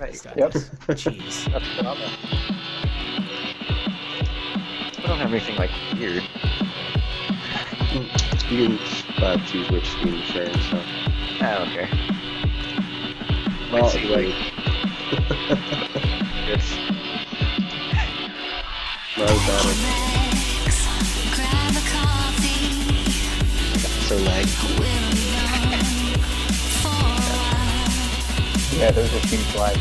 Right. Yep. Jeez. That's phenomenal. I don't have anything like weird. You can choose which screen you share and stuff. I don't care. Well, Might see like this. not as bad as So like yeah, those are huge lives.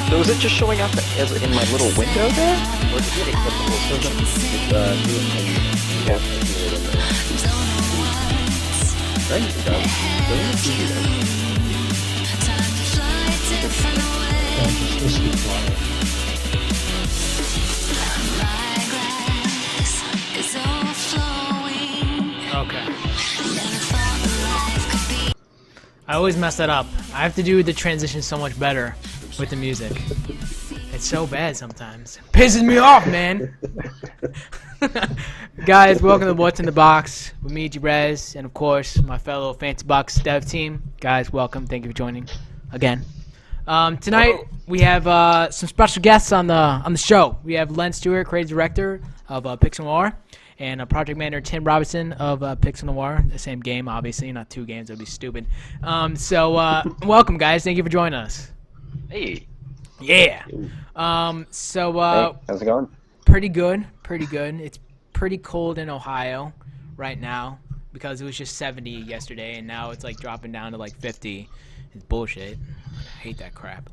So is it just showing up as in my little window there? Or is it getting the whole system? Right, it's done. Doesn't it do that? Okay. I always mess that up. I have to do the transition so much better with the music. It's so bad sometimes. Pisses me off, man. Guys, welcome to What's in the Box with me, Jerez, and of course my fellow Fancy Box dev team. Guys, welcome. Thank you for joining again. Tonight we have some special guests on the show. We have Len Stuart, creative director of Pixel Noir, and project manager Tim Robinson of Pixel Noir. The same game, obviously, not two games. That'd be stupid. Welcome, guys. Thank you for joining us. Hey. Yeah. Hey, How's it going? Pretty good. Pretty good. It's pretty cold in Ohio right now because it was just 70 yesterday, and now it's like dropping down to like 50. It's bullshit. I hate that crap.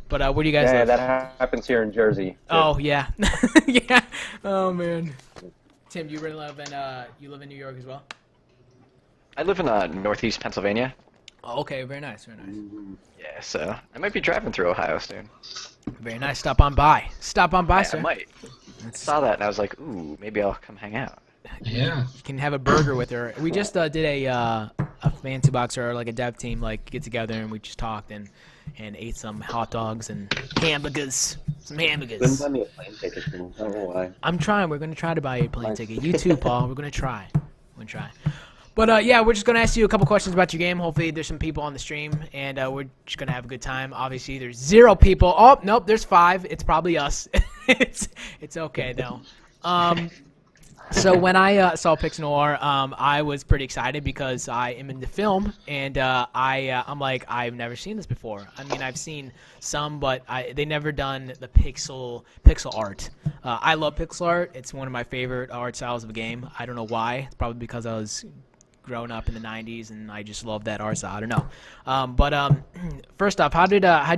But where do you guys Yeah, live? that happens here in Jersey. too. Oh yeah. Yeah. Oh man. Tim, you really live in New York as well? I live in northeast Pennsylvania. Oh, okay, very nice, very nice. Yeah, so I might be driving through Ohio soon. Very nice. Stop on by. Stop on by, I sir. might. I saw that and I was like, ooh, maybe I'll come hang out. Yeah. You can have a burger with her. We just did a fancy box or like a dev team like get together and we just talked and ate some hot dogs and hamburgers. Some Couldn't hamburgers. buy me a plane ticket, man. I don't know why. I'm trying. We're gonna try to buy you a plane ticket. You too, Paul. We're gonna try. But yeah, we're just gonna ask you a couple questions about your game. Hopefully, there's some people on the stream, and we're just gonna have a good time. Obviously, there's 0 people. Oh nope, there's 5. It's probably us. it's okay though. So when I saw Pixel Noir, I was pretty excited because I am into film, and I'm like, I've never seen this before. I mean, I've seen some, but they never done the pixel art. I love pixel art. It's one of my favorite art styles of a game. I don't know why. It's probably because I was growing up in the 90s, and I just love that art style. I don't know. First off, how'd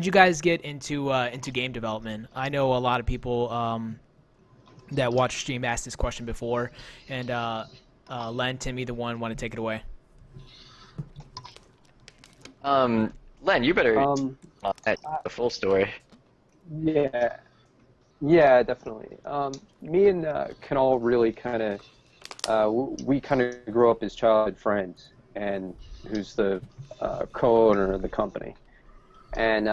you guys get into game development? I know a lot of people that watch stream asked this question before, and Len, Tim, either one want to take it away? Len, you better the full story. Yeah, definitely. Me and Kanal really kind of, we kind of grew up as childhood friends, and who's the co-owner of the company. And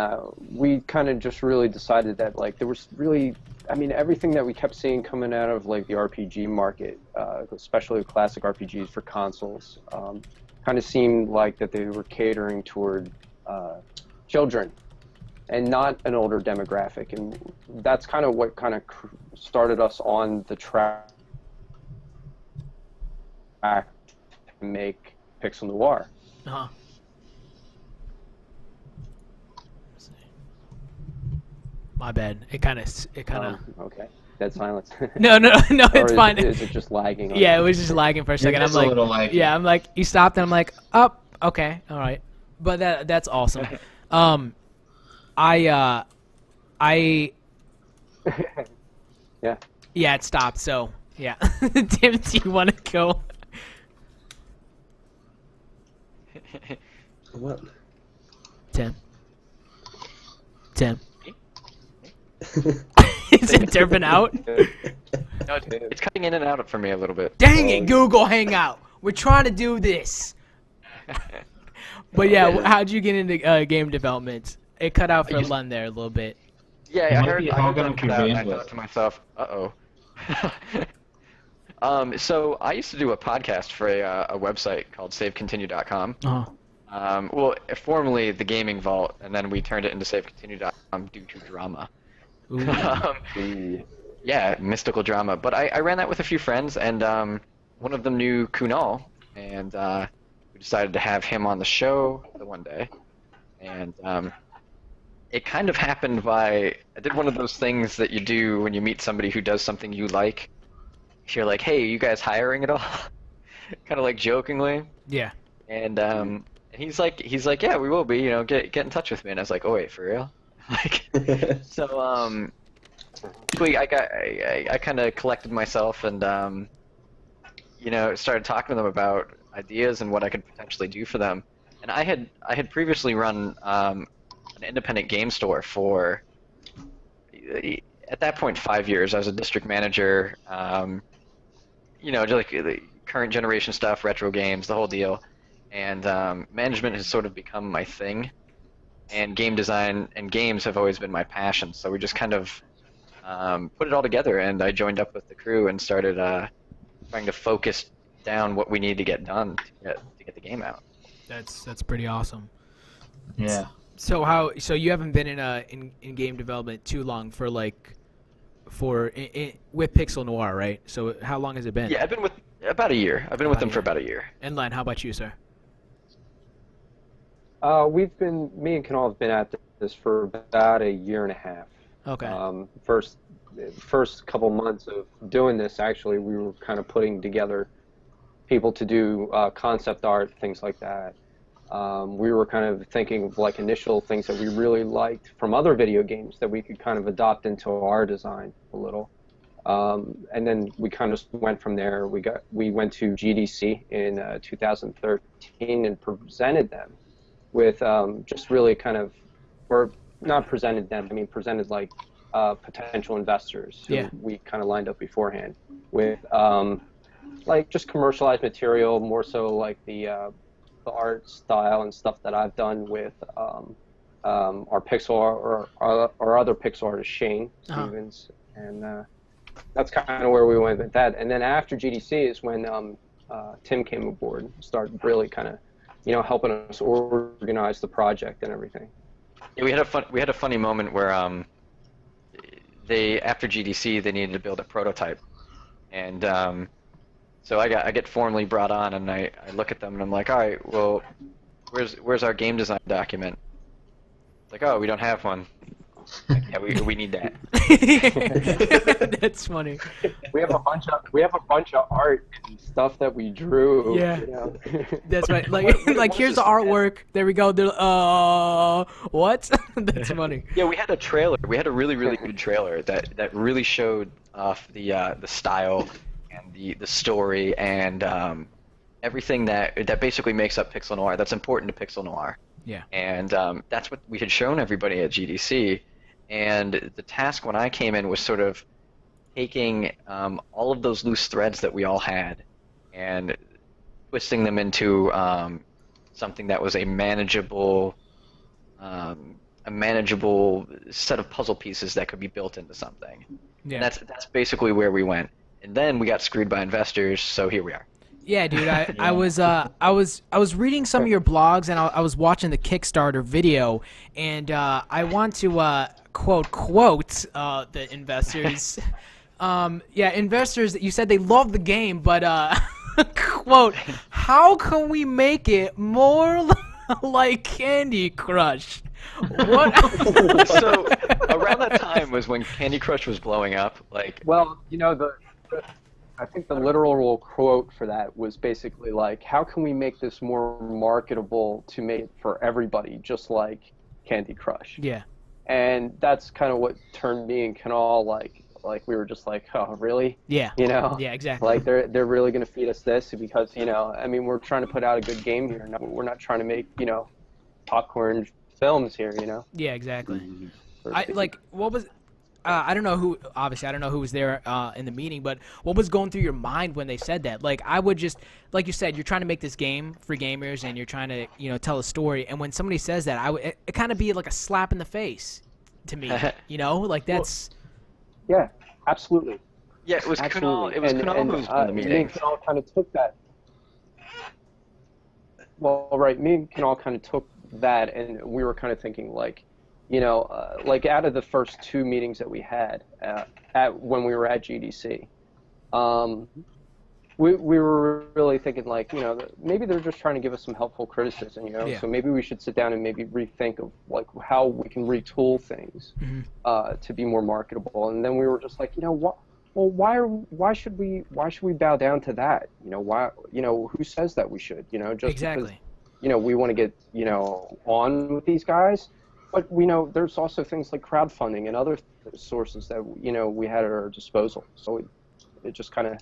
we kind of just really decided that like there was really, I mean, everything that we kept seeing coming out of like the RPG market, especially classic RPGs for consoles, kind of seemed like that they were catering toward children and not an older demographic. And that's kind of what kind of started us on the track to make Pixel Noir. Uh-huh. My bad. It kind of. Okay. Dead silence. No, it's Or fine. Is it just lagging? on Yeah, it you? was just lagging for a second. It I'm is like, a little laggy. yeah, I'm like, you stopped, and I'm like, oh, okay, all right. But that's awesome. I Yeah. Yeah, it stopped. So yeah, Tim, do you want to go? What? Tim. Is it dripping out? No, it's cutting in and out for me a little bit. Dang it, Google Hangout. We're trying to do this. But yeah, how'd you get into game development? It cut out for Len there a little bit. Yeah, It I might heard, be I heard that organically cut out, and I rainbow. thought to myself, uh-oh. So I used to do a podcast for a website called SaveContinue.com. Well, formerly the Gaming Vault, and then we turned it into SaveContinue.com due to drama. Ooh. Yeah, mystical drama. But I ran that with a few friends, and one of them knew Kunal, and we decided to have him on the show the one day. And it kind of happened by, I did one of those things that you do when you meet somebody who does something you like. You're like, hey, you guys hiring at all? Kind of like jokingly. Yeah. And he's like, yeah, we will be. You know, get in touch with me. And I was like, oh wait, for real? Like, so I kind of collected myself and you know, started talking to them about ideas and what I could potentially do for them. And I had previously run an independent game store for, at that point, 5 years. I was a district manager. You know, just like the current generation stuff, retro games, the whole deal. And management has sort of become my thing. And game design and games have always been my passion. So we just kind of put it all together, and I joined up with the crew and started trying to focus down what we need to get done to get the game out. That's pretty awesome. Yeah. So you haven't been in game development too long for like with Pixel Noir, right? So how long has it been? Yeah, I've been with about a year. I've been with them for about a year. And Len, how about you, sir? Me and Kanal have been at this for about a year and a half. Okay. First couple months of doing this, actually, we were kind of putting together people to do concept art, things like that. We were kind of thinking of like initial things that we really liked from other video games that we could kind of adopt into our design a little. And then we kind of went from there. We went to GDC in 2013 and presented them with just really kind of, or not presented them, I mean presented like potential investors who we kind of lined up beforehand with like just commercialized material, more so like the art style and stuff that I've done with our pixel art or other pixel artist Shane Stevens, and that's kind of where we went with that. And then after GDC is when Tim came aboard and started really kind of, you know, helping us organize the project and everything. Yeah, we had a funny moment where after GDC they needed to build a prototype, and so I get formally brought on, and I look at them and I'm like, all right, well, where's our game design document? It's like, oh, we don't have one. Like, yeah, we need that. That's funny. We have a bunch of art and stuff that we drew. Yeah. You know? That's right. Like here's the artwork. There we go. What? That's funny. Yeah, we had a trailer. We had a really good trailer that really showed off the style and the story and everything that basically makes up Pixel Noir. That's important to Pixel Noir. Yeah. And that's what we had shown everybody at GDC. And the task when I came in was sort of taking all of those loose threads that we all had and twisting them into something that was a manageable set of puzzle pieces that could be built into something. Yeah. And that's basically where we went. And then we got screwed by investors, so here we are. Yeah, dude. I was reading some of your blogs, and I was watching the Kickstarter video, and I want to quote the investors. Investors. You said they love the game, but quote, how can we make it more like Candy Crush? What? So around that time was when Candy Crush was blowing up. Like, well, you know, I think the literal quote for that was basically like, how can we make this more marketable to make it for everybody, just like Candy Crush? Yeah. And that's kind of what turned me and Kanal like we were just like, oh, really? Yeah. You know? Yeah, exactly. Like they're really gonna feed us this because, you know, I mean, we're trying to put out a good game here. No, we're not trying to make, you know, popcorn films here, you know? Yeah, exactly. What was? I don't know who. Obviously, I don't know who was there in the meeting, but what was going through your mind when they said that? Like, I would just, like you said, you're trying to make this game for gamers, and you're trying to, you know, tell a story. And when somebody says that, it kind of be like a slap in the face. to me. You know, like that's. Yeah, absolutely. Yeah, it was Kunal. It was Kunal who was in the me meeting. and Kunal kind of took that. Well, right, me and Kunal kind of took that, and we were kind of thinking like, you know, like out of the first 2 meetings that we had when we were at GDC, we were really thinking like, you know, maybe they're just trying to give us some helpful criticism, you know. Yeah. So maybe we should sit down and maybe rethink of like how we can retool things to be more marketable. And then we were just like, you know, what? Well, why should we bow down to that? You know, why? You know, who says that we should? You know, just Exactly. because, you know, we want to get, you know, on with these guys. But we know there's also things like crowdfunding and other sources that, you know, we had at our disposal. So it just kind of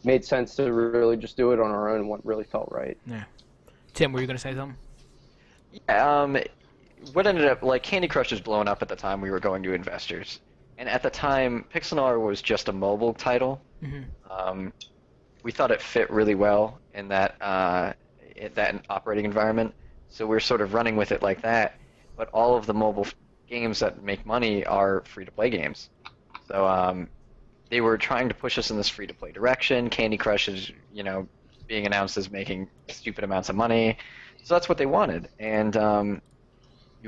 made sense to really just do it on our own and what really felt right. Yeah. Tim, were you gonna say something? Yeah, what ended up, like, Candy Crush was blowing up at the time we were going to investors. And at the time, Pixel Noir was just a mobile title. We thought it fit really well in that operating environment. So we're sort of running with it like that. But all of the mobile games that make money are free-to-play games. So they were trying to push us in this free-to-play direction. Candy Crush is, you know, being announced as making stupid amounts of money. So that's what they wanted. And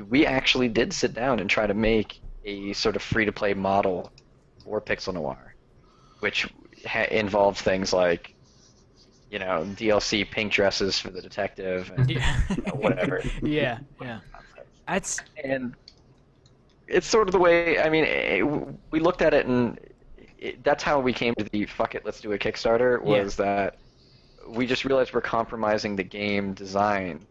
we actually did sit down and try to make a sort of free-to-play model for Pixel Noir, which involved things like, you know, DLC pink dresses for the detective and you know, whatever. Yeah. And it's sort of the way, I mean, we looked at it and that's how we came to the fuck it, let's do a Kickstarter, was that we just realized we're compromising the game design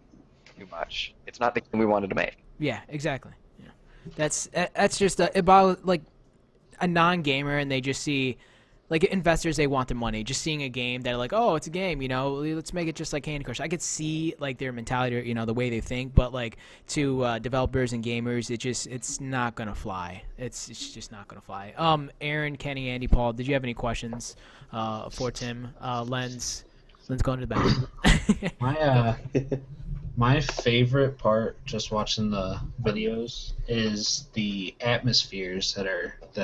too much. It's not the game we wanted to make. Yeah, exactly. Yeah. That's just about like a non-gamer, and they just see, like investors, they want their money. Just seeing a game that are like, oh, it's a game, you know, let's make it just like Candy Crush. I could see like their mentality, you know, the way they think, but like to developers and gamers, it's not gonna fly. It's just not gonna fly. Aaron, Kenny, Andy, Paul, did you have any questions for Tim? Len's going to the bathroom. My favorite part, just watching the videos, is the atmospheres that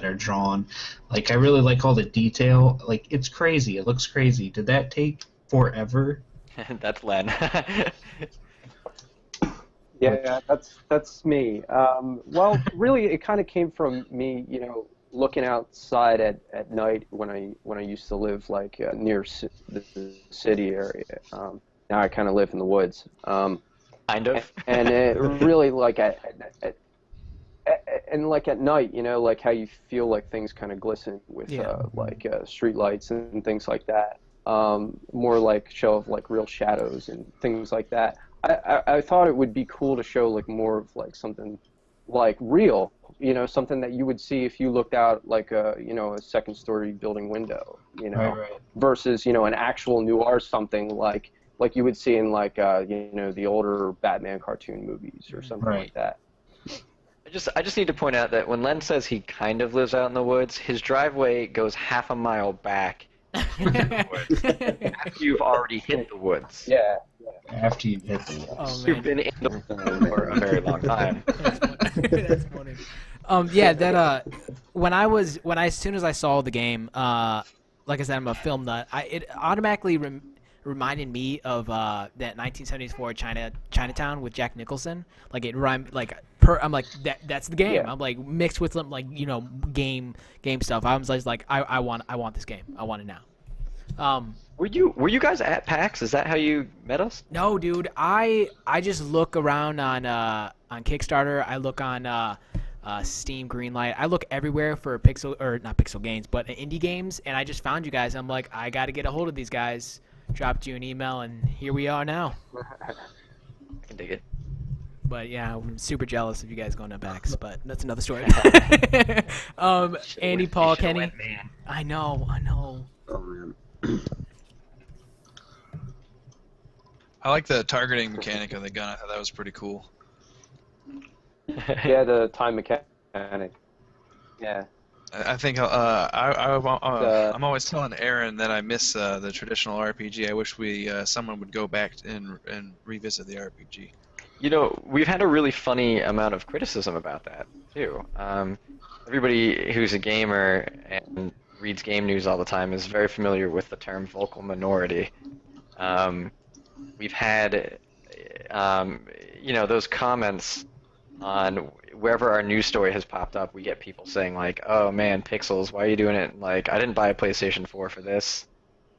are drawn. Like, I really like all the detail. Like, it's crazy. It looks crazy. Did that take forever? That's Len. Yeah, that's me. Well, really, it kind of came from me, you know, looking outside at night when I used to live like near the city area. Now I kind of live in the woods. Kind of. And it really like at night, you know, like how you feel like things kind of glisten with like street lights and things like that. More like show of like real shadows and things like that. I thought it would be cool to show like more of like something like real, you know, something that you would see if you looked out like a, you know, a second-story building window, you know, right. Versus, you know, an actual noir something like you would see in like you know, the older Batman cartoon movies or something like that. I just need to point out that when Len says he kind of lives out in the woods, his driveway goes half a mile back into the woods after you've already hit the woods. Yeah. After you hit the wall. Oh, You've been in the woods for a very long time. That's funny. Yeah, that as soon as I saw the game, like I said, I'm a film nut. It automatically reminded me of that 1974 Chinatown with Jack Nicholson. Like it rhymed like I'm like that's the game. Yeah. I'm like mixed with like, you know, game stuff. I was just like I want this game. I want it now. Were you guys at PAX? Is that how you met us? No, dude. I just look around on Kickstarter. I look on Steam, Greenlight. I look everywhere for not Pixel Games, but indie games, and I just found you guys. I'm like, I got to get a hold of these guys. Dropped you an email, and here we are now. I can dig it. But yeah, I'm super jealous of you guys going to PAX, but that's another story. Andy, Paul, Kenny. Went, man. I know. Oh, man. I like the targeting mechanic of the gun. I thought that was pretty cool. Yeah, the time mechanic. Yeah. I think I'm always telling Aaron that I miss the traditional RPG. I wish someone would go back and revisit the RPG. You know, we've had a really funny amount of criticism about that too. Everybody who's a gamer and reads game news all the time is very familiar with the term vocal minority. We've had, you know, those comments on wherever our news story has popped up. We get people saying like, "Oh man, Pixels, why are you doing it? Like, I didn't buy a PlayStation 4 for this."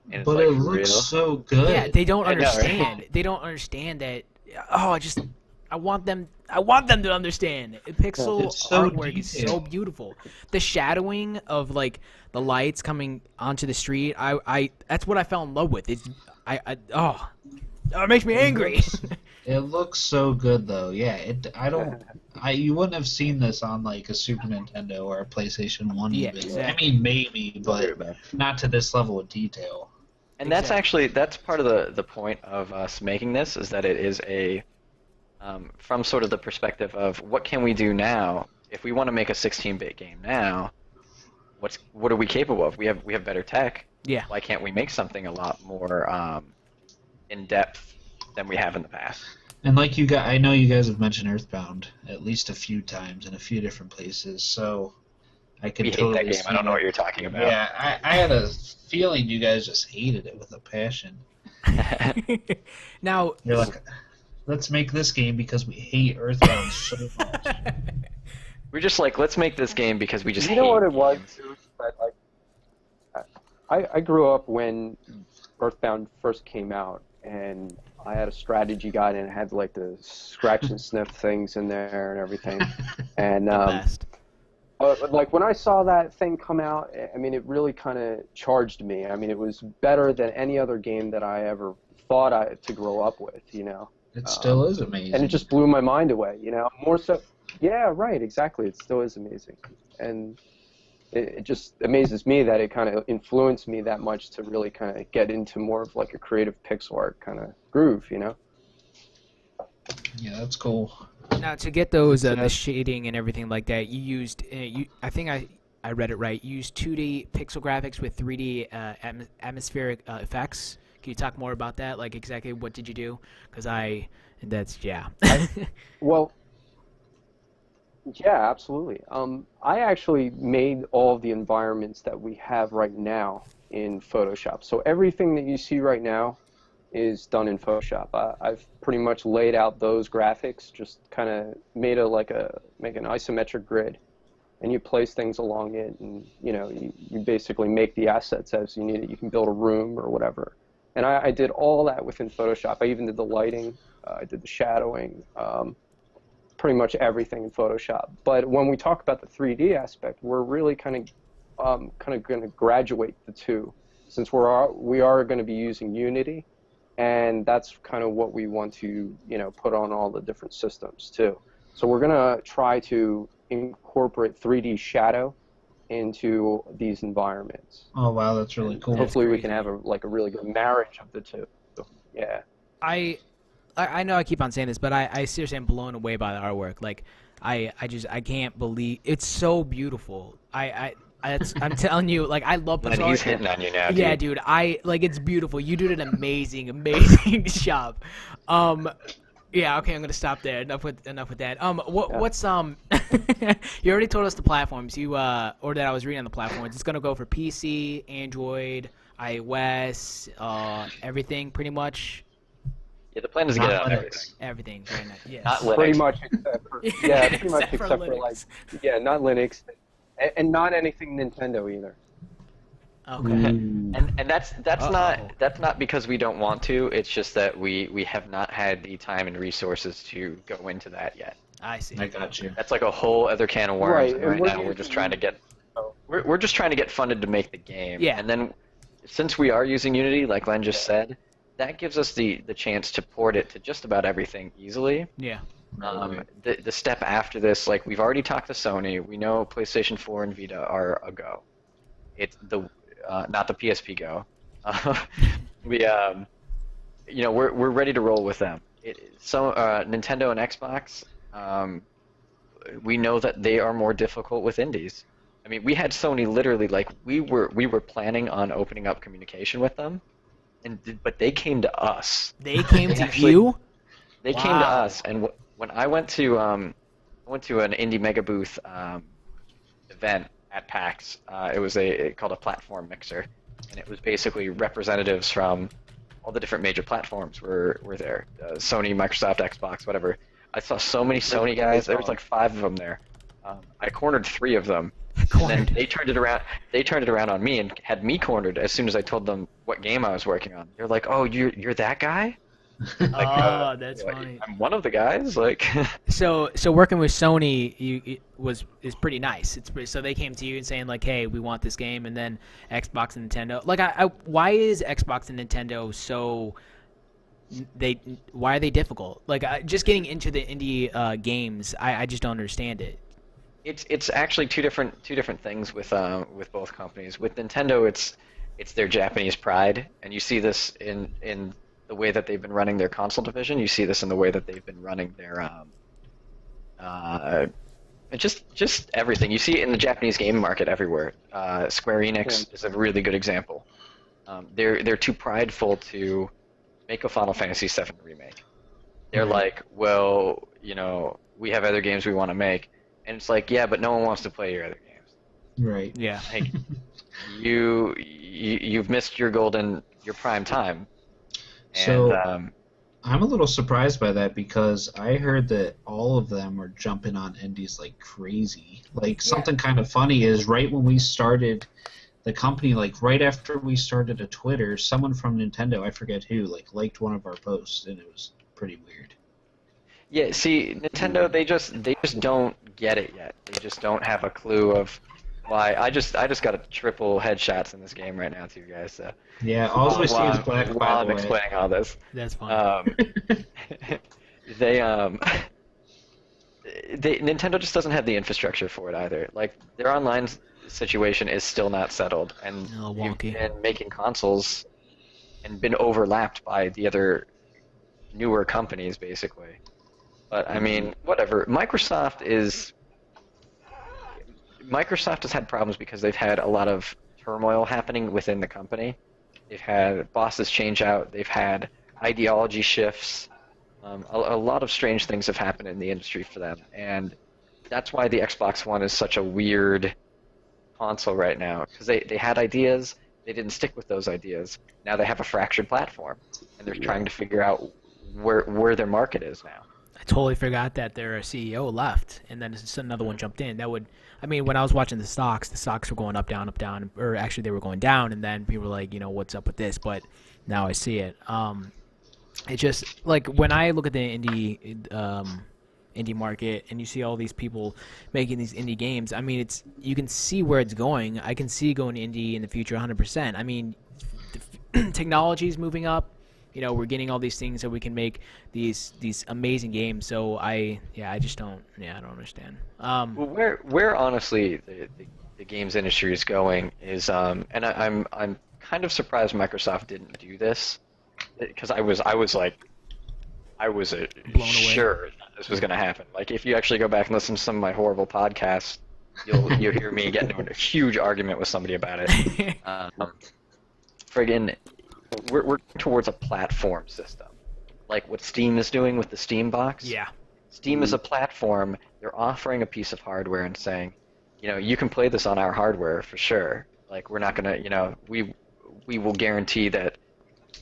And it's But like, it looks real? so good. Yeah, they don't I know, right? understand. They don't understand that. Oh, I want them to understand. Pixel It's so artwork is so detailed. beautiful. The shadowing of like the lights coming onto the street. I that's what I fell in love with. It makes me angry. It looks so good though. Yeah, you wouldn't have seen this on like a Super Nintendo or a PlayStation 1 Yeah, even. exactly. I mean maybe, but not to this level of detail. And that's part of the point of us making this, is that it is from sort of the perspective of what can we do now if we want to make a 16-bit game now. What are we capable of? We have better tech. Yeah. Why can't we make something a lot more in depth than we have in the past? And like I know you guys have mentioned Earthbound at least a few times in a few different places, so I could We hate totally that game. see I don't know that. what you're talking about. Yeah, I had a feeling you guys just hated it with a passion. Now, You're like, let's make this game because we hate Earthbound so much. We're just like, let's make this game because we just You know hate what it was? games. It was that, like, I grew up when Earthbound first came out, and I had a strategy guide, and it had like the scratch and sniff things in there and everything. And the best. like when I saw that thing come out, I mean, it really kind of charged me. I mean, it was better than any other game that I ever thought to grow up with, you know. It still is amazing. And it just blew my mind away, you know. More so, yeah, right, exactly. It still is amazing, and it just amazes me that it kind of influenced me that much to really kind of get into more of like a creative pixel art kind of groove, you know. Yeah, that's cool. Now, to get those the shading and everything like that, you used I think I read it right. You used 2D pixel graphics with 3D atmospheric effects. Can you talk more about that? Like exactly what did you do? Because Well, yeah, absolutely. I actually made all of the environments that we have right now in Photoshop. So everything that you see right now is done in Photoshop. I've pretty much laid out those graphics, just kind of made make an isometric grid, and you place things along it, and you know, you basically make the assets as you need it. You can build a room or whatever. And I did all that within Photoshop. I even did the lighting, I did the shadowing, pretty much everything in Photoshop. But when we talk about the 3D aspect, we're really kind of going to graduate the two, since we are going to be using Unity, and that's kind of what we want to, you know, put on all the different systems too. So we're going to try to incorporate 3D shadow into these environments. Oh wow, that's really cool. Hopefully we can have a really good marriage of the two. Yeah. I know I keep on saying this, but I seriously am blown away by the artwork. Like I can't believe it's so beautiful. I'm telling you, like I love And pixel he's art. hitting on you now, dude. Yeah, dude. It's beautiful. You did an amazing job. Yeah, okay, I'm gonna stop there. Enough with that. What's you already told us the platforms. Or that I was reading on the platforms. It's gonna go for PC, Android, iOS, everything pretty much. Yeah, the plan is to get it on Not everything. Everything. Very nice. Yes. Not Linux. Pretty much except for, yeah, pretty much Except for except for like, Linux. yeah, not Linux, and not anything Nintendo either. Okay. And that's Uh-oh. that's not because we don't want to. It's just that we have not had the time and resources to go into that yet. I see. I got you. That's like a whole other can of worms. Right, And and right we're now we're just trying to get we're just trying to get funded to make the game. Yeah. And then since we are using Unity, like Len just said, that gives us the chance to port it to just about everything easily. Yeah. The step after this, like we've already talked to Sony. We know PlayStation 4 and Vita are a go. It's not the PSP Go. We're ready to roll with them. Nintendo and Xbox, we know that they are more difficult with indies. I mean, we had Sony literally like we were planning on opening up communication with them, but they came to us. They came to Actually, you. They came to us, and when I went to an Indie Mega Booth event at PAX, it was called a platform mixer, and it was basically representatives from all the different major platforms were there. Sony, Microsoft, Xbox, whatever. I saw so many Sony guys. There was like 5 of them there. I cornered 3 of them. And then they turned it around. They turned it around on me and had me cornered as soon as I told them what game I was working on. They're like, "Oh, you're that guy?" Oh, that's funny. I'm one of the guys. Like, So working with Sony is pretty nice. So they came to you and saying like, "Hey, we want this game," and then Xbox and Nintendo. Like, why is Xbox and Nintendo so? Why are they difficult? Like, just getting into the indie games, I just don't understand it. it's actually two different things with both companies. With Nintendo, it's their Japanese pride, and you see this in the way that they've been running their console division. You see this in the way that they've been running their just everything. You see it in the Japanese game market everywhere. Square Enix is a really good example. They're too prideful to make a Final Fantasy VII remake. They're like, well, we have other games we want to make, and it's like, yeah, but no one wants to play your other games. Right. Yeah. Like, you've missed your prime time. And, So I'm a little surprised by that because I heard that all of them were jumping on indies like crazy. Like, something kind of funny is right when we started the company, like right after we started a Twitter, someone from Nintendo, I forget who, liked one of our posts, and it was pretty weird. Yeah, see, Nintendo, they just don't get it yet. They just don't have a clue of why. I just got a triple headshots in this game right now, too, guys. So. Yeah, all we see is black. While I'm explaining all this, That's fine. Nintendo just doesn't have the infrastructure for it either. Like, their online situation is still not settled, and you've been making consoles and been overlapped by the other newer companies, basically. But I mean, whatever. Microsoft has had problems because they've had a lot of turmoil happening within the company. They've had bosses change out. They've had ideology shifts. A lot of strange things have happened in the industry for them, and that's why the Xbox One is such a weird console right now, because they had ideas, they didn't stick with those ideas. Now they have a fractured platform, and they're trying to figure out where their market is now. I totally forgot that their CEO left, and then another one jumped in. When I was watching the stocks were going up, down, or actually they were going down, and then people were like, what's up with this? But now I see it. It just, like, when I look at the indie market and you see all these people making these indie games, I mean, you can see where it's going. I can see going indie in the future 100%. I mean, technology is moving up. We're getting all these things so we can make these amazing games. So I don't understand. Well, where honestly the games industry is going is, and I'm kind of surprised Microsoft didn't do this, because I was sure this was going to happen. Like, if you actually go back and listen to some of my horrible podcasts, you'll hear me get into a huge argument with somebody about it. Friggin', we're towards a platform system, like what Steam is doing with the Steam box. Yeah. Steam is a platform. They're offering a piece of hardware and saying, you can play this on our hardware for sure. Like, we're not gonna, we will guarantee that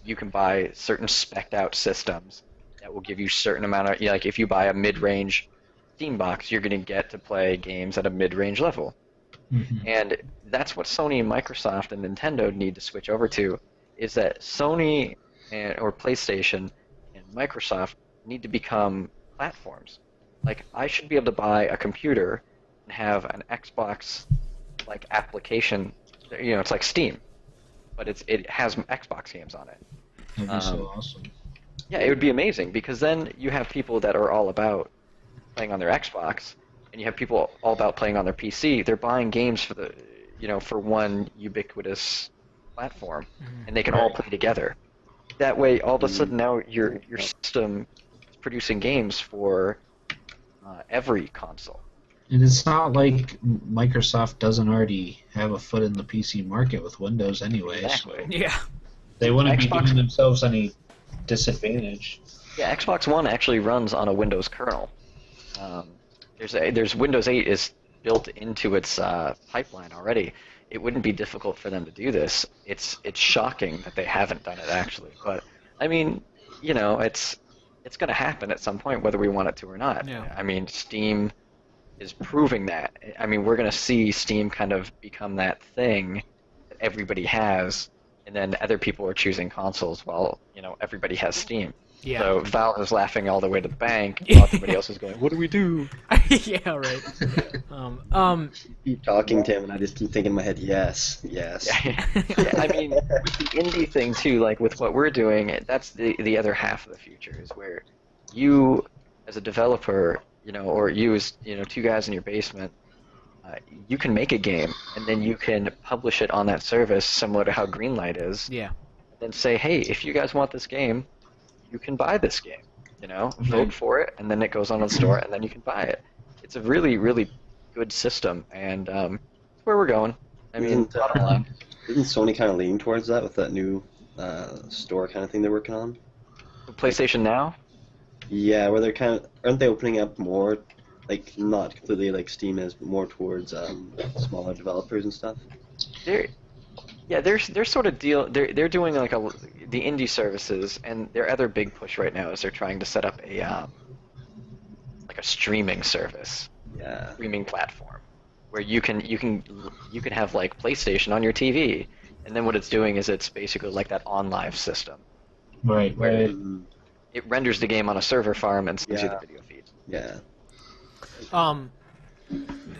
you can buy certain spec'd out systems that will give you certain amount of, like, if you buy a mid-range Steam box, you're going to get to play games at a mid-range level. Mm-hmm. And that's what Sony and Microsoft and Nintendo need to switch over to, is that Sony or PlayStation and Microsoft need to become platforms. Like, I should be able to buy a computer and have an Xbox like application. It's like Steam, but it has Xbox games on it. That'd be so awesome. Yeah, it would be amazing, because then you have people that are all about playing on their Xbox, and you have people all about playing on their PC. They're buying games for for one ubiquitous platform, and they can all play together. That way, all of a sudden now your system is producing games for every console. And it's not like Microsoft doesn't already have a foot in the PC market with Windows anyway. Exactly. So Yeah. they wouldn't be giving themselves any disadvantage. Yeah, Xbox One actually runs on a Windows kernel. There's Windows 8 is built into its pipeline already. It wouldn't be difficult for them to do this. It's shocking that they haven't done it actually. But I mean, it's going to happen at some point, whether we want it to or not. Yeah. I mean, Steam is proving that. I mean, we're going to see Steam kind of become that thing that everybody has, and then other people are choosing consoles while everybody has Steam. Yeah. So Valve is laughing all the way to the bank, while everybody else is going, "What do we do?" Yeah, right. Keep talking to him, and I just keep thinking in my head, yes. Yeah, I mean, with the indie thing too, like with what we're doing, that's the other half of the future is where you, as a developer, or you as two guys in your basement, you can make a game and then you can publish it on that service, similar to how Greenlight is. Yeah. And then say, hey, if you guys want this game, you can buy this game. Vote for it, and then it goes on the store, and then you can buy it. It's a really, really good system, and it's where we're going. I mean, bottom line. Isn't Sony kind of leaning towards that with that new store kind of thing they're working on? PlayStation Now? Yeah, where they're aren't they opening up more, like not completely like Steam is, but more towards smaller developers and stuff? They're sort of they're doing like the indie services, and their other big push right now is they're trying to set up a streaming service, streaming platform, where you can have like PlayStation on your TV, and then what it's doing is it's basically like that OnLive system, Right. where it renders the game on a server farm and sends you the video feed. Yeah.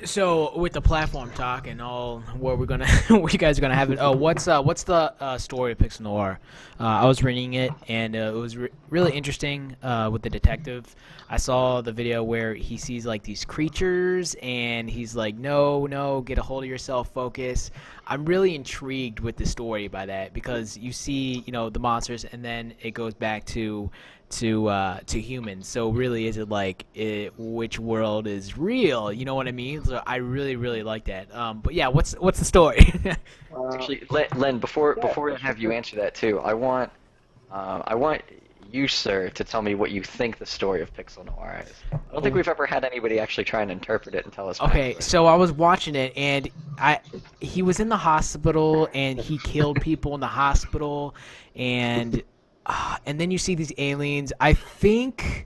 So with the platform talk and all, what you guys are gonna have it. Oh, what's the story of Pixel Noir? I was reading it, and it was really interesting with the detective. I saw the video where he sees like these creatures, and he's like, no, get a hold of yourself, focus. I'm really intrigued with the story by that, because you see, the monsters, and then it goes back to humans. So really, is it like which world is real? You know what I mean? So I really, really like that. But yeah, what's the story? Actually, Len, before I have you answer that too, I want you, sir, to tell me what you think the story of Pixel Noir is. I don't think we've ever had anybody actually try and interpret it and tell us. Okay, so I was watching it, and he was in the hospital, and he killed people in the hospital, and then you see these aliens. I think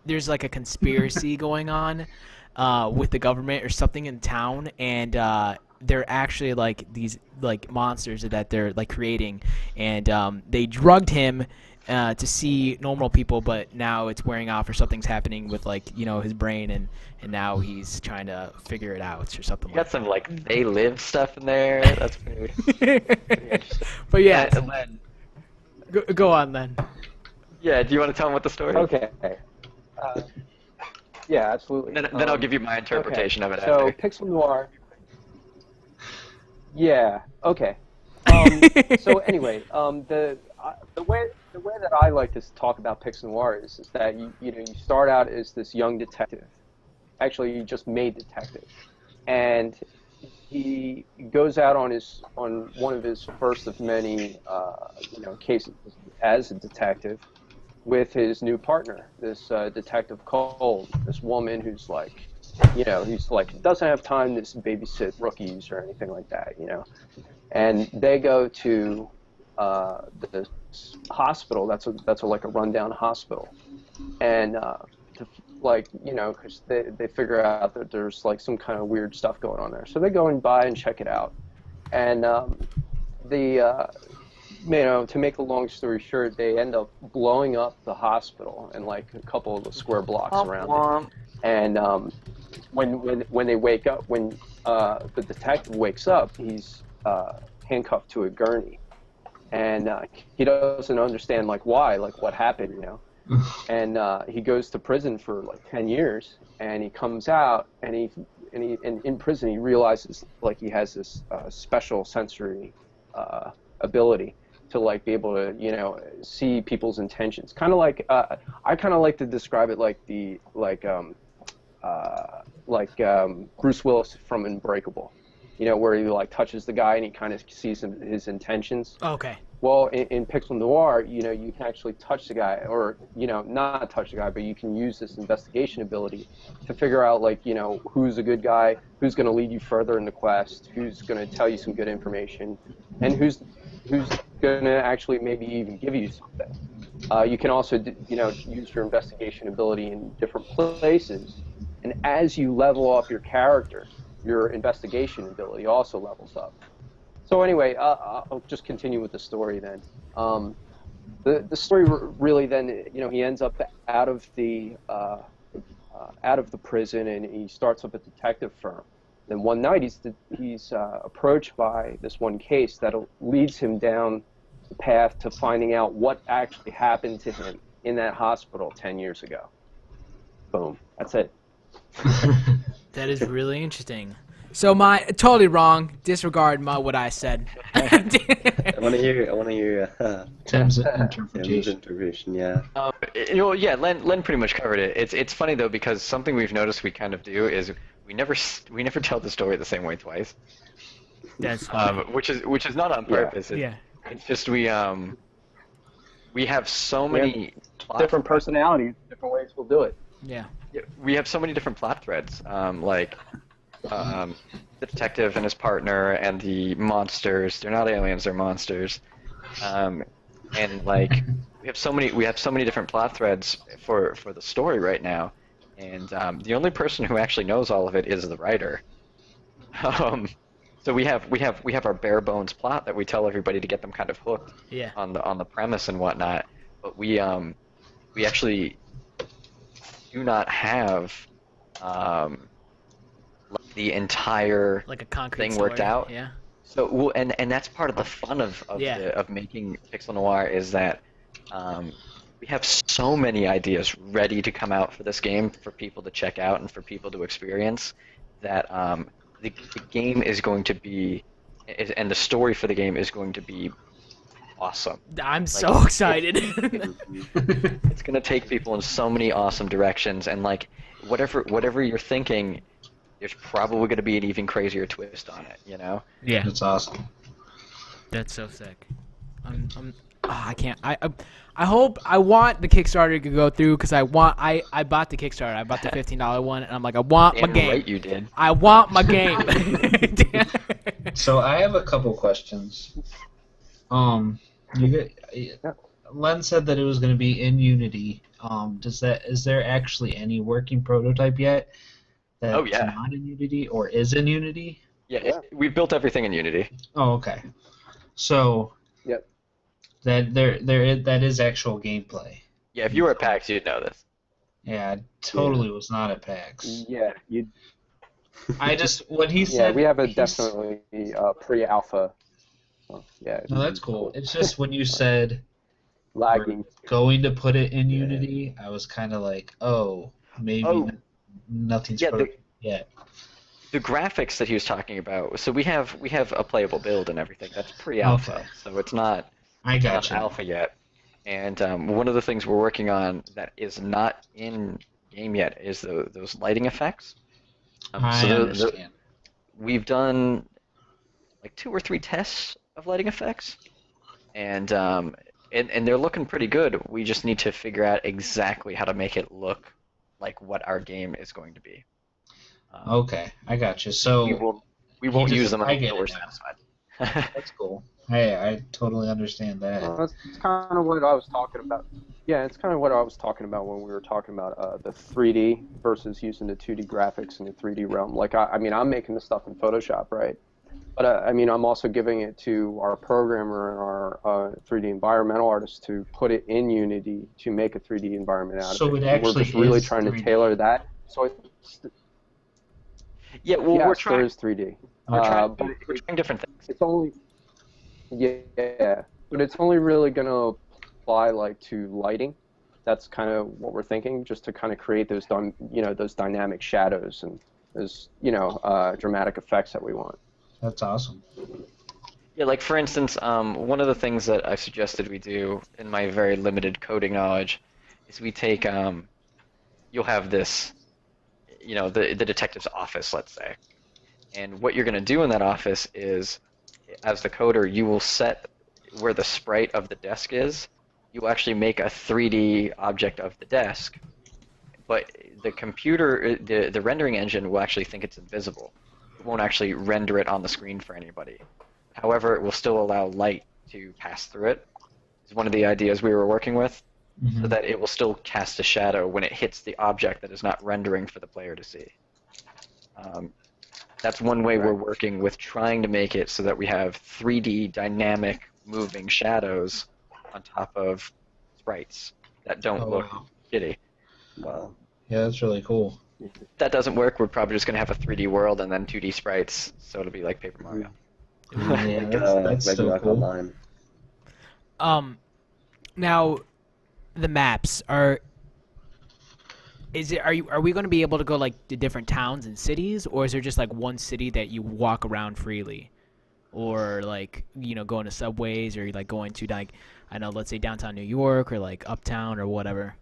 there's like a conspiracy going on with the government or something in town, and they're actually like these like monsters that they're like creating, and they drugged him to see normal people, but now it's wearing off or something's happening with like his brain, and now he's trying to figure it out or something. You got some like They Live stuff in there. That's pretty interesting. But yeah, Len, go on then. Yeah, do you want to tell them what the story is? Okay. Yeah, absolutely. Then I'll give you my interpretation of it So after. Pixel Noir. Yeah. Okay. So anyway, the way that I like to talk about Pixel Noir is that you start out as this young detective. Actually, you just made detective, and he goes out on one of his first of many cases as a detective with his new partner, this Detective Cole, this woman who's like, he's like doesn't have time to babysit rookies or anything like that, and they go to the hospital. That's like a rundown hospital, and because they figure out that there's like some kind of weird stuff going on there, so they go and buy and check it out, and to make a long story short, they end up blowing up the hospital and like a couple of the square blocks around it. And when they wake up, when the detective wakes up, he's handcuffed to a gurney, and he doesn't understand like why, like what happened, and he goes to prison for like 10 years, and he comes out, and in prison he realizes like he has this special sensory ability to like be able to see people's intentions. Kind of like I kind of like to describe it like Bruce Willis from Unbreakable, where he like touches the guy and he kind of sees his intentions. Okay. Well, in Pixel Noir, you know, you can actually touch the guy, or, you know, not touch the guy, but you can use this investigation ability to figure out, like, you know, who's a good guy, who's going to lead you further in the quest, who's going to tell you some good information, and who's going to actually maybe even give you something. You can also, you know, use your investigation ability in different places, and as you level up your character, your investigation ability also levels up. So anyway, I'll just continue with the story then. The story really then, you know, he ends up out of the prison, and he starts up a detective firm. Then one night he's approached by this one case that leads him down the path to finding out what actually happened to him in that hospital 10 years ago. Boom. That's it. That is really interesting. So totally wrong. Disregard what I said. I want to hear. Tim's Tim's interpretation. Yeah. You know, yeah, Len pretty much covered it. It's funny though, because something we've noticed we kind of do is we never tell the story the same way twice. That's funny. Which is not on purpose. Yeah. It's just we have so many Different personalities, different ways we'll do it. Yeah. We have so many different plot threads, like the detective and his partner, and the monsters. They're not aliens; they're monsters. And like we have so many different plot threads for the story right now. And the only person who actually knows all of it is the writer. So we have our bare bones plot that we tell everybody to get them kind of hooked on the premise and whatnot. But we actually do not have like the entire like a concrete thing worked out. Yeah. So and that's part of the fun of making Pixel Noir is that we have so many ideas ready to come out for this game for people to check out and for people to experience that the game is going to be, and the story for the game is going to be awesome. I'm so excited. It's going to take people in so many awesome directions, and like whatever you're thinking, there's probably going to be an even crazier twist on it, you know? Yeah. That's awesome. That's so sick. I can't. I want the Kickstarter to go through because I bought the Kickstarter. I bought the $15 one, and I'm like, I want my game. Right, you did. I want my game. So I have a couple questions. Len said that it was going to be in Unity. Is there actually any working prototype yet? That's not in Unity or is in Unity? Yeah, we built everything in Unity. Oh, okay. So. Yep. That is actual gameplay. Yeah, if you were at PAX, you'd know this. Yeah, I totally was not at PAX. Yeah, What he said. Yeah, we have a definitely pre-alpha. So, yeah. No, that's cool. It's just when you said lagging, we're going to put it in Unity, I was kind of like, maybe nothing's perfect yet. The graphics that he was talking about. So we have a playable build and everything. That's pre-alpha, Okay. So it's not. I got you. Alpha yet. And one of the things we're working on that is not in game yet is those lighting effects. I understand. We've done like 2 or 3 tests of lighting effects, and they're looking pretty good. We just need to figure out exactly how to make it look like what our game is going to be. Okay, I got you. So we won't use them until we're satisfied. That's cool. Hey, I totally understand that. That's kind of what I was talking about. Yeah, it's kind of what I was talking about when we were talking about the 3D versus using the 2D graphics in the 3D realm. Like, I mean, I'm making the stuff in Photoshop, right? But, I mean, I'm also giving it to our programmer and our 3D environmental artist to put it in Unity to make a 3D environment out of it. So it actually we're just really is trying 3D. to tailor that. So it's, we're trying. There is 3D. We're trying different things. It's only, but it's only really going to apply like to lighting. That's kind of what we're thinking, just to kind of create those, those dynamic shadows and those, dramatic effects that we want. That's awesome. Yeah, like for instance, one of the things that I suggested we do in my very limited coding knowledge is we take, you'll have this, the detective's office, let's say. And what you're going to do in that office is, as the coder, you will set where the sprite of the desk is, you actually make a 3D object of the desk, but the computer, the rendering engine will actually think it's invisible. It won't actually render it on the screen for anybody. However, it will still allow light to pass through it. It's one of the ideas we were working with, so that it will still cast a shadow when it hits the object that is not rendering for the player to see. That's one way we're working with trying to make it so that we have 3D dynamic moving shadows on top of sprites that don't look shitty. Wow. Yeah, that's really cool. If that doesn't work, we're probably just going to have a 3D world and then 2D sprites, so it'll be like Paper Mario. Yeah, Like, that's so Ragnarok cool. Online. Now, the maps are we going to be able to go like to different towns and cities, or is there just like one city that you walk around freely, or like going to subways, or like going to like I know, let's say downtown New York or like uptown or whatever?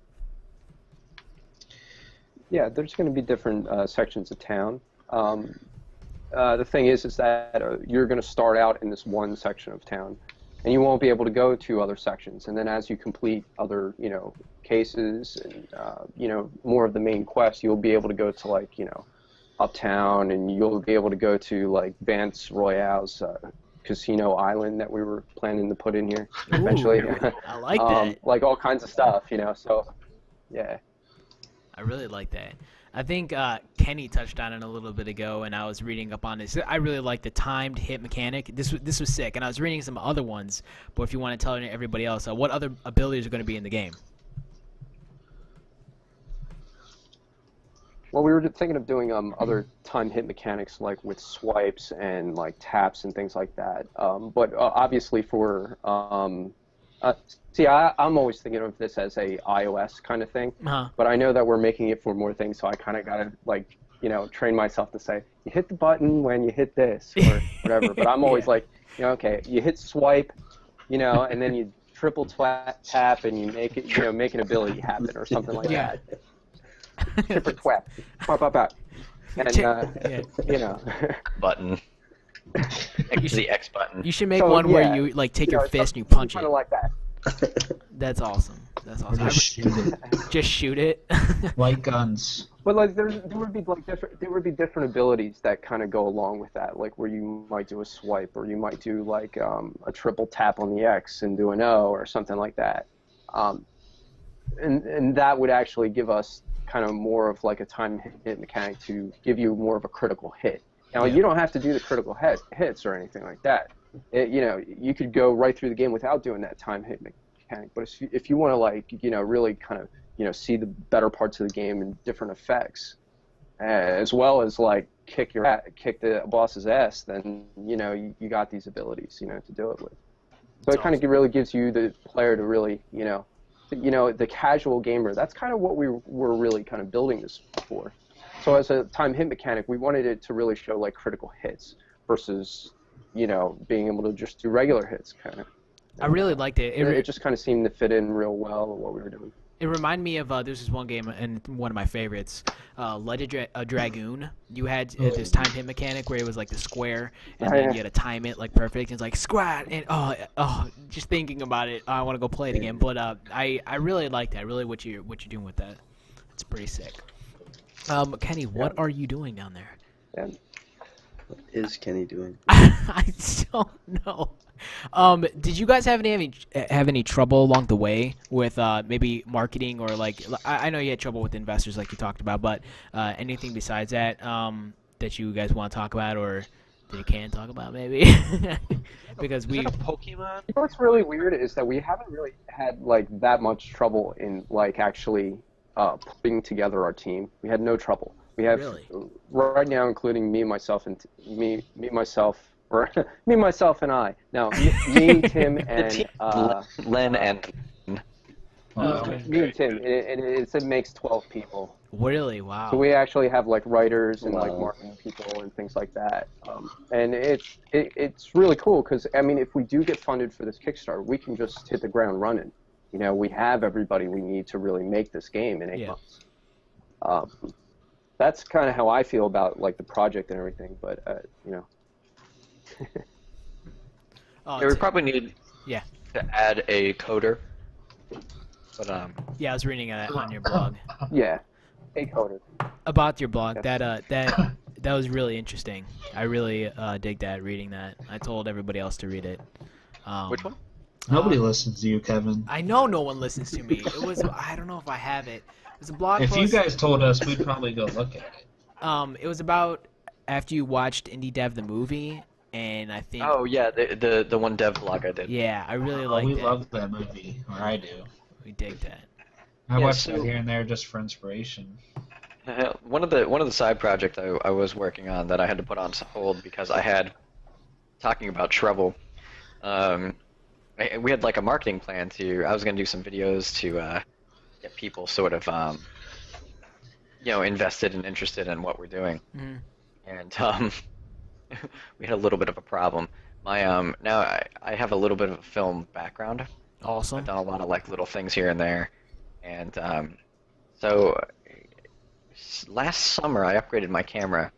Yeah, there's going to be different sections of town. The thing is that you're going to start out in this one section of town, and you won't be able to go to other sections. And then as you complete other, cases and more of the main quest, you'll be able to go to like uptown, and you'll be able to go to like Vance Royale's Casino Island that we were planning to put in here eventually. I like that. Like all kinds of stuff, So yeah. I really like that. I think Kenny touched on it a little bit ago, and I was reading up on this. I really like the timed hit mechanic. This was sick, and I was reading some other ones. But if you want to tell everybody else, what other abilities are going to be in the game? Well, we were thinking of doing other time hit mechanics like with swipes and like taps and things like that. But obviously for I'm always thinking of this as a iOS kind of thing, but I know that we're making it for more things, so I kind of gotta like train myself to say you hit the button when you hit this or whatever. But I'm always like, okay, you hit swipe, and then you triple tap and you make it, make an ability happen or something like that. Triple twap, pop, and Button. The X button. You should make one where you like take your fist and you punch it. Kind of like that. That's awesome. That's awesome. Just shoot it. Just shoot it. Light guns. But like there would be like different abilities that kind of go along with that, like where you might do a swipe, or you might do like a triple tap on the X and do an O or something like that, and that would actually give us kind of more of like a time hit mechanic to give you more of a critical hit. Now you don't have to do the critical hits or anything like that. You could go right through the game without doing that time hit mechanic. But if you want to like really kind of see the better parts of the game and different effects, as well as like kick the boss's ass, then you got these abilities to do it with. So it kind of really gives you the player to really the casual gamer. That's kind of what we were really kind of building this for. So as a time hit mechanic, we wanted it to really show like critical hits versus, being able to just do regular hits kind of. I really liked it. It just kind of seemed to fit in real well with what we were doing. It reminded me of there's this one game, and one of my favorites, Light a Dragoon. You had this time hit mechanic where it was like the square, and then you had to time it like perfect. And it's like squat, and just thinking about it, I want to go play it again. But I really like that. Really, what you're doing with that, it's pretty sick. Kenny, what are you doing down there? Yeah. What is Kenny doing? I don't know. Did you guys have any trouble along the way with maybe marketing, or like I know you had trouble with investors like you talked about, but anything besides that that you guys want to talk about, or that you can talk about maybe? Because we Pokemon. What's really weird is that we haven't really had like that much trouble in like actually putting together our team. We had no trouble. We have right now, including me, myself, and or me, myself, and I. Now, me, Tim, and Len and me and Tim. And it makes 12 people. Really? Wow. So we actually have like writers and like marketing people and things like that. And it's really cool because I mean, if we do get funded for this Kickstarter, we can just hit the ground running. We have everybody we need to really make this game in 8 months. That's kind of how I feel about like the project and everything. But we probably need Yeah. to add a coder. But Yeah, I was reading that on your blog. Yeah. Hey, coder. About your blog, Yes. that was really interesting. I really dig that, reading that. I told everybody else to read it. which one? Nobody listens to you, Kevin. I know no one listens to me. It was I don't know if I have it. It was a blog If post. you guys told us, we'd probably go look at it. It was about after you watched Indie Dev the movie, and I think. Oh yeah, the one dev blog I did. Yeah, I really Oh, liked we it. love that movie, or I do. We dig that. I Yeah, watch so- that here and there just for inspiration. One of the side projects I was working on that I had to put on hold because I had talking about Shrevel. We had like a marketing plan I was going to do some videos to get people sort of invested and interested in what we're doing. Mhm. And we had a little bit of a problem. My now I have a little bit of a film background. Awesome. I've done a lot of like little things here and there, and so last summer I upgraded my camera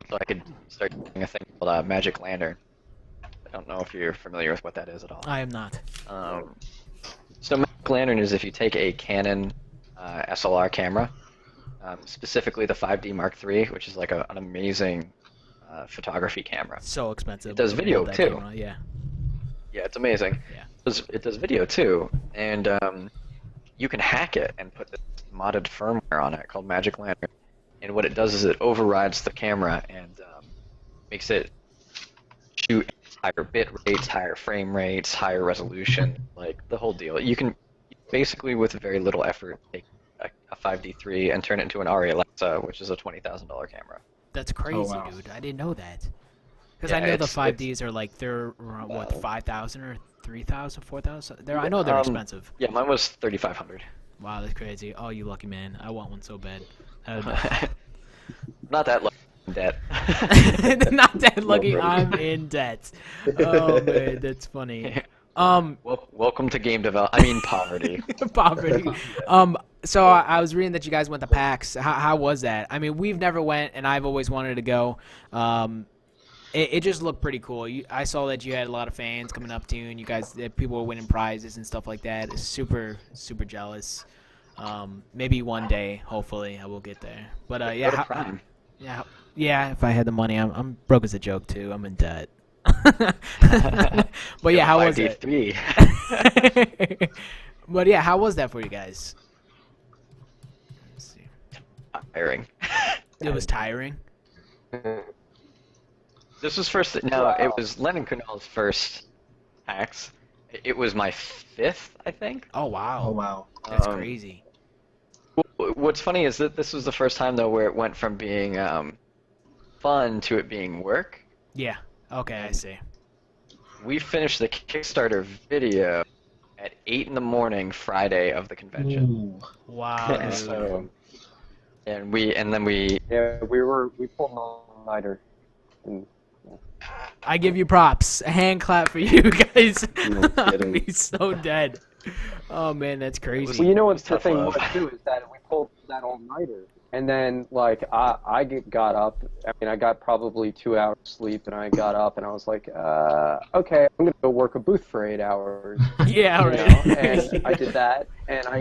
so I could start doing a thing called Magic Lantern. I don't know if you're familiar with what that is at all. I am not. So Magic Lantern is if you take a Canon SLR camera, specifically the 5D Mark III, which is like an amazing photography camera. So expensive. It does video, That too. camera, yeah. Yeah, it's amazing. Yeah. It does video too, and you can hack it and put this modded firmware on it called Magic Lantern. And what it does is it overrides the camera and makes it shoot higher bit rates, higher frame rates, higher resolution, like the whole deal. You can basically, with very little effort, take a 5D3 and turn it into an ARRI Alexa, which is a $20,000 camera. That's crazy, wow. dude. I didn't know that. Because Yeah, I know the it's- 5Ds are like they're around, what, 5,000 or 3,000, 4,000. I know they're expensive. Yeah, mine was 3,500. Wow, that's crazy. Oh, you lucky man. I want one so bad. Not that low in debt. Not that lucky. Well, I'm in debt. Oh man, that's funny. Welcome to game development. I mean poverty. Poverty. So I was reading that you guys went to PAX. How was that? I mean, we've never went, and I've always wanted to go. It just looked pretty cool. I saw that you had a lot of fans coming up to you, and you guys, people were winning prizes and stuff like that. It's super, super jealous. Maybe one day, hopefully, I will get there. But Go to yeah, Prime. yeah. If I had the money, I'm broke as a joke too. I'm in debt. But yeah, how was it? 5D3. But yeah, how was that for you guys? Let's see. Tiring. It was tiring. This was first. No, it was Len and Kunal's first PAX. It was my fifth, I think. Oh wow. Oh wow. That's Um, crazy. What's funny is that this was the first time though where it went from being fun to it being work. Yeah. Okay, I see. We finished the Kickstarter video at 8 in the morning Friday of the convention. Ooh. Wow. And dude. so, and then we Yeah, we pulled an all-nighter. And I give you props. A hand clap for you guys. No I'd kidding. be so dead. Oh man, that's crazy. well, you know what the Tough thing love. was too is that we pulled that all-nighter, and then like got up. I mean, I got probably 2 hours sleep, and I got up, and I was like, okay, I'm gonna go work a booth for 8 hours. Yeah, You right. know? And I did that, and I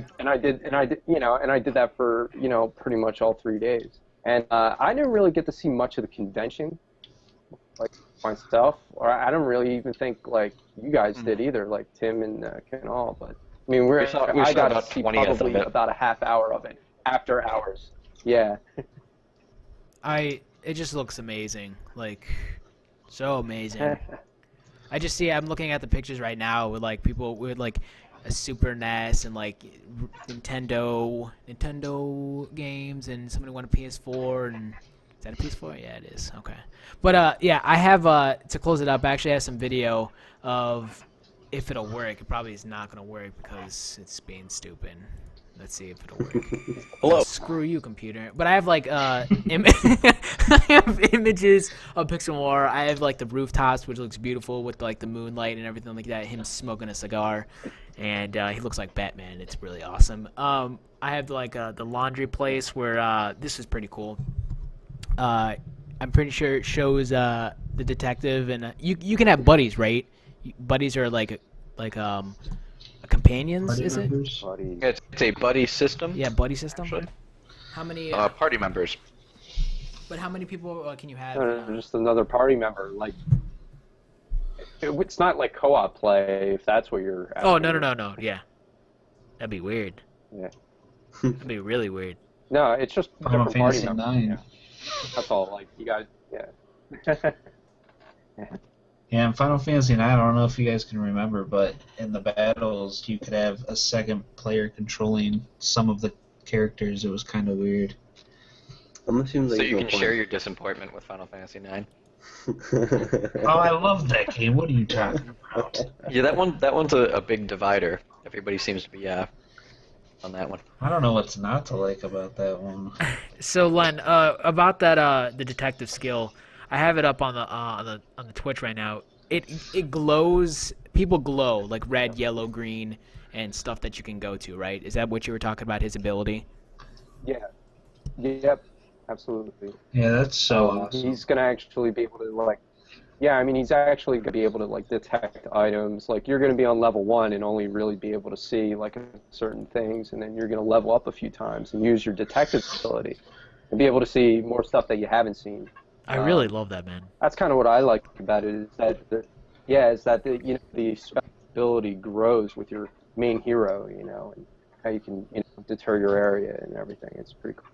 did that for pretty much all 3 days. And I didn't really get to see much of the convention, like myself, or I don't really even think like you guys did either, like Tim and Kenal. But I mean, We saw I got about to see 20th of probably it. about a half hour of it after hours. Yeah. It just looks amazing. Like so amazing. I just see I'm looking at the pictures right now with like people with like a Super NES and like Nintendo games, and somebody won a PS4, and is that a PS4? Yeah, it is. Okay. But yeah, I have to close it up. I actually have some video of if it'll work. It probably is not gonna work because it's being stupid. Let's see if it'll work. Hello. Oh, screw you, computer. But I have like I have images of Pixel Noir. I have like the rooftops, which looks beautiful with like the moonlight and everything like that. Him smoking a cigar, and he looks like Batman. It's really awesome. I have like the laundry place where this is pretty cool. I'm pretty sure it shows the detective, and you can have buddies, right? Buddies are like Like companions, Party is it? members? Buddy. It's a buddy system. Yeah, buddy system. Actually. How many? Party members. But how many people can you have? Just another party member. Like, it's not like co-op play, if that's what you're asking. Oh, no. Yeah. That'd be weird. Yeah. That'd be really weird. No, it's just Final different party Fantasy members. 9. Yeah. That's all. Like, you guys, yeah. Yeah, in Final Fantasy IX, I don't know if you guys can remember, but in the battles, you could have a second player controlling some of the characters. It was kind of weird. Almost seems like So you no can point. share your disappointment with Final Fantasy IX. Oh, I love that game. What are you talking about? Yeah, that one's a big divider. Everybody seems to be on that one. I don't know what's not to like about that one. So Len, about that the detective skill, I have it up on the Twitch right now. It glows. People glow like red, yellow, green, and stuff that you can go to. Right? Is that what you were talking about? His ability? Yeah. Yep. Absolutely. Yeah, that's so awesome. He's gonna actually be able to like. Yeah, I mean, he's actually gonna be able to like detect items. Like, you're gonna be on level 1 and only really be able to see like certain things, and then you're gonna level up a few times and use your detective ability and be able to see more stuff that you haven't seen. I really love that, man. That's kind of what I like about it. Is that the special ability grows with your main hero, and how you can deter your area and everything. It's pretty cool.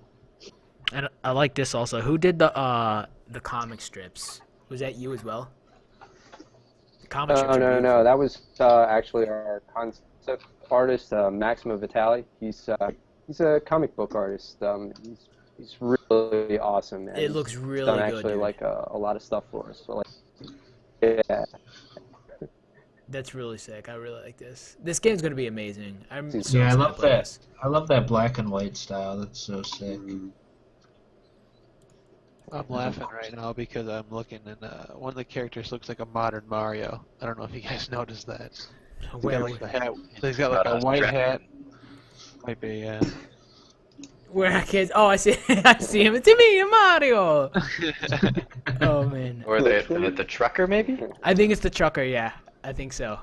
And I like this also. Who did the comic strips? Was that you as well? The comic strips. No. That was actually our concept artist, Maximo Vitali. He's a comic book artist. He's really awesome. And It looks really he's done good, actually dude. like a lot of stuff for us. So like, yeah. That's really sick. I really like this. This game's gonna be amazing. I'm so Yeah, I excited love to play that. this. I love that black and white style. That's so sick. I'm laughing right now because I'm looking and one of the characters looks like a modern Mario. I don't know if you guys noticed that. He's got like the hat. So he's got like a white hat. Might be, yeah. Where I can't. Oh, I see. I see him. It's me, Mario. Oh man. Or the trucker, maybe? I think it's the trucker. Yeah, I think so.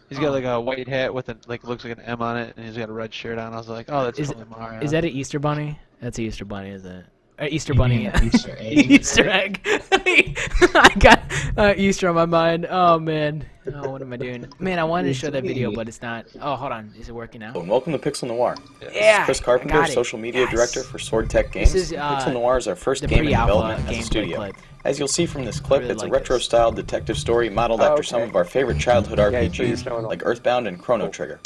He's got like a white hat with looks like an M on it, and he's got a red shirt on. I was like, oh, that's totally Mario. Is that an Easter bunny? That's an Easter bunny, isn't it? Easter bunny. Easter egg. Easter egg. I got Easter on my mind. Oh man. Oh, what am I doing? Man, I wanted to show that video, but it's not. Oh, hold on. Is it working now? And welcome to Pixel Noir. Yeah. Chris I Carpenter, got it. social media Yes. director for swdtechgames. This is, Pixel Noir is our first the game in pre-alpha development as a gameplay studio. clip. As you'll see from this clip, really it's like a retro-style detective story modeled after some of our favorite childhood so you're RPGs, showing off. like Earthbound and Chrono Trigger.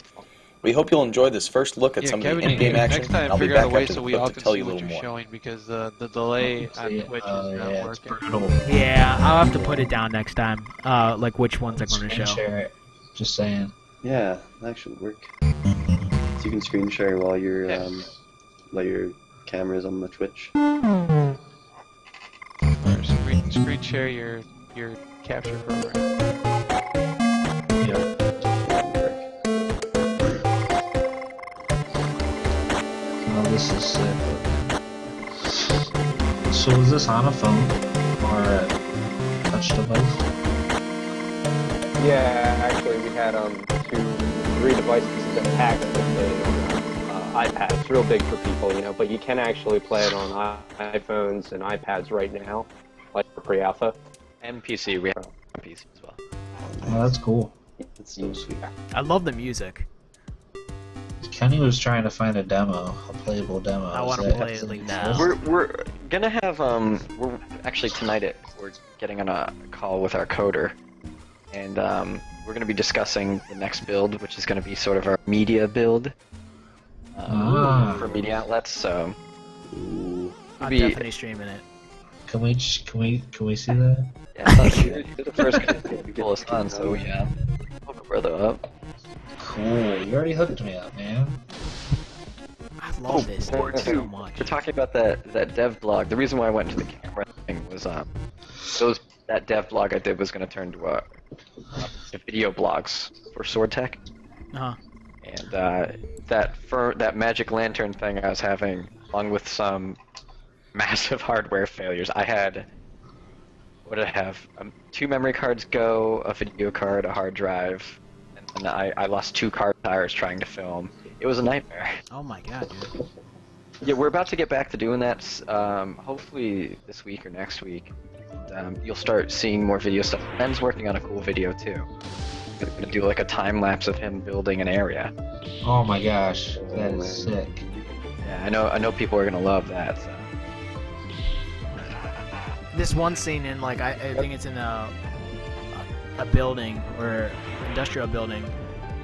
We hope you'll enjoy this first look at Yeah, some of Kevin, the in-game action, next time and I'll be figure out back a way after so the we all clip to can tell see you a what little you're more. showing because the delay on Twitch is not Yeah, it's working. brutal. Yeah, I'll have to put it down next time. Like which ones I'm going to Screen show. share it. Just saying. Yeah, that should work. So you can screen share while your camera's on the Twitch. Or screen share your capture program. Yeah. Oh, this is sick. So is this on a phone or a touch device? Yeah, actually, we had 3 devices that packed with the iPad. It's real big for people, but you can actually play it on iPhones and iPads right now, like for pre-alpha. And PC. We have PC as well. Oh, that's cool. It's so sweet. I love the music. Kenny was trying to find a demo, a playable demo. I Is wanna that play it, something like, now. else? We're gonna have we're actually tonight we're getting on a call with our coder, and we're gonna be discussing the next build, which is gonna be sort of our media build for media outlets. So Ooh. I'm Be- definitely streaming it. Can we see that? yeah, I thought you're the first guy to pull us on. So yeah, hook a brother up. Cool. You already hooked me up, man. I love this dude, so much. We're talking about that dev blog. The reason why I went into the camera thing was that dev blog I did was gonna turn to a video blogs for Sword Tech. Uh-huh. And that magic lantern thing I was having, along with some massive hardware failures. I had, what did I have? 2 memory cards go, a video card, a hard drive, and and I lost 2 car tires trying to film. It was a nightmare. Oh my god, dude. Yeah, we're about to get back to doing that, hopefully this week or next week. You'll start seeing more video stuff. Ben's working on a cool video too. We're gonna do like a time lapse of him building an area. Oh my gosh, that is sick. Yeah, I know people are gonna love that. So. This one scene in like I think it's in a building or industrial building.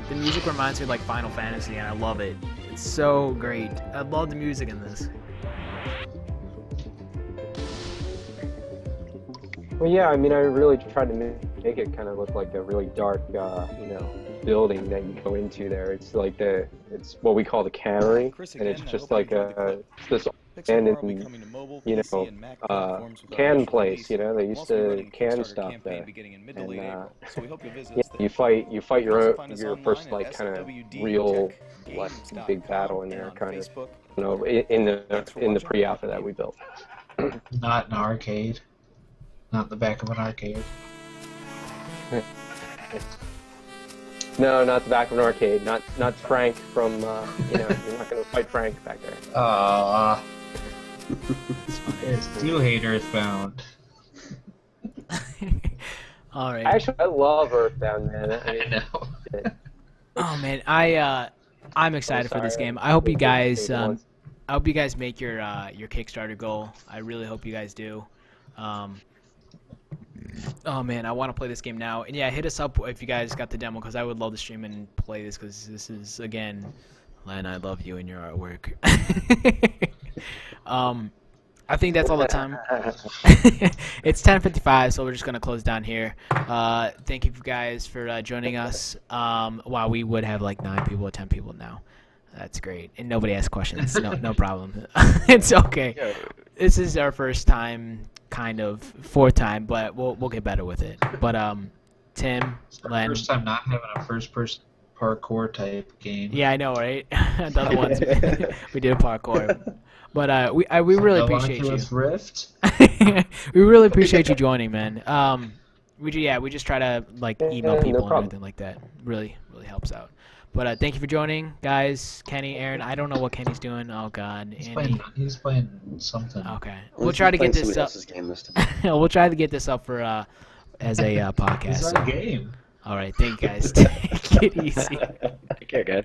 The music reminds me of like Final Fantasy, and I love it. It's so great. I love the music in this. Well, yeah, I mean, I really tried to make it kind of look like a really dark, building that you go into there. It's like it's what we call the cannery, and it's just like this abandoned, can place. They used to can stuff there. And you fight your first like kind of real big battle in there, kind of, in the pre-alpha that we built. Not an arcade. Not in the back of an arcade. No, not the back of an arcade. Not Frank from, you're not going to fight Frank back there. It's two haters bound. Alright. Actually, I love Earthbound, man. I know. Oh man, I'm excited for this game. I hope you guys make your Kickstarter goal. I really hope you guys do. Oh man, I want to play this game now. And yeah, hit us up if you guys got the demo, because I would love to stream and play this, because this is, again, Len, I love you and your artwork. I think that's all the time. It's 10:55, so we're just going to close down here. Thank you guys for joining us. Wow, we would have like 9 people or 10 people now. That's great. And nobody asked questions. No problem. It's okay. This is our first time, kind of, 4th time, but we'll get better with it. But Tim, Len. First time not having a first-person parkour type game. Yeah, I know, right? The other ones we did parkour. But we really appreciate you. Rift. We really appreciate you joining, man. We just try to like email people and everything like that. Really helps out. But thank you for joining, guys. Kenny, Aaron. I don't know what Kenny's doing. Oh God, Andy. He's playing something. Okay, we'll try to get this up. We'll try to get this up for as a podcast. It's our game. All right, thank you guys. Take it easy. Take care, guys.